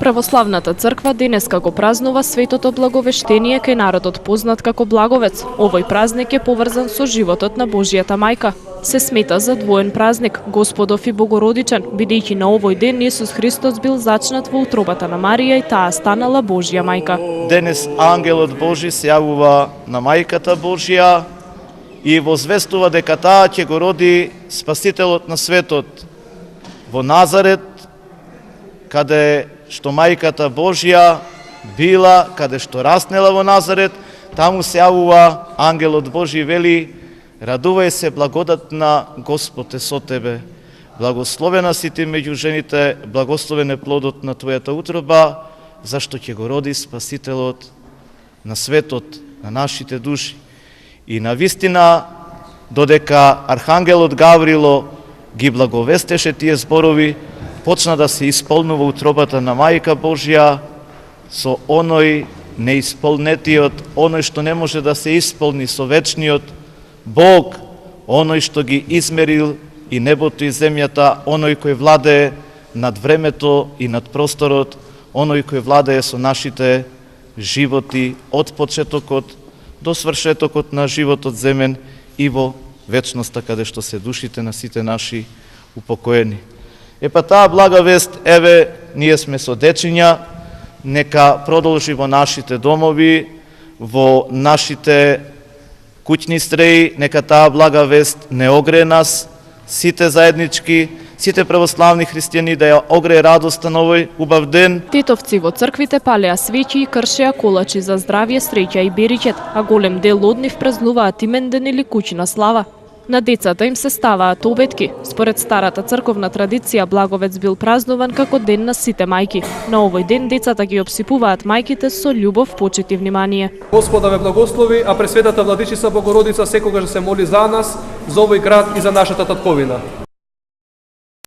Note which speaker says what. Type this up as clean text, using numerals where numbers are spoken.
Speaker 1: Православната црква денеска го празнува светото благовештение кај народот познат како Благовец. Овој празник е поврзан со животот на Божјата мајка. Се смета за двоен празник, Господов и Богородичен, бидејќи на овој ден Исус Христос бил зачнат во утробата на Марија и таа станала Божја мајка.
Speaker 2: Денес ангелот Божи се јавува на мајката Божја и возвестува дека таа ќе го роди Спасителот на светот во Назарет, каде што мајката Божја била, каде што раснела во Назарет, таму се јавува ангелот Божи и вели: радувај се, благодатна, Господ е со тебе. Благословена си ти меѓу жените, благословен е плодот на твојата утроба, зашто ќе го роди Спасителот на светот, на нашите души. И навистина, додека архангелот Гаврило ги благовестеше тие зборови, почна да се исполнува утробата на мајка Божја со оној неисполнетиот, оној што не може да се исполни со вечниот Бог, оној што ги измерил и небото и земјата, оној кој владее над времето и над просторот, оној кој владее со нашите животи од почетокот до свршетокот на животот земен и во вечноста каде што се душите на сите наши упокоени. Епа таа блага вест, еве, ние сме со дечиња, нека продолжи во нашите домови, во нашите куќни стреи, нека таа блага вест не огрее нас, сите заеднички, сите православни христијани да ја огрее радоста на овој убав ден.
Speaker 1: Тетовци во црквите палеа свеќи и кршеа колачи за здравје, среќа и беричет, а голем дел од нив празнуваат именден или куќна слава. На децата им се ставаат обетки. Според старата црковна традиција, Благовец бил празнуван како ден на сите мајки. На овој ден децата ги обсипуваат мајките со љубов, почит и внимание.
Speaker 3: Господа ве благослови, а пресветата Владичица Богородица секогаш се моли за нас, за овој град и за нашата татковина.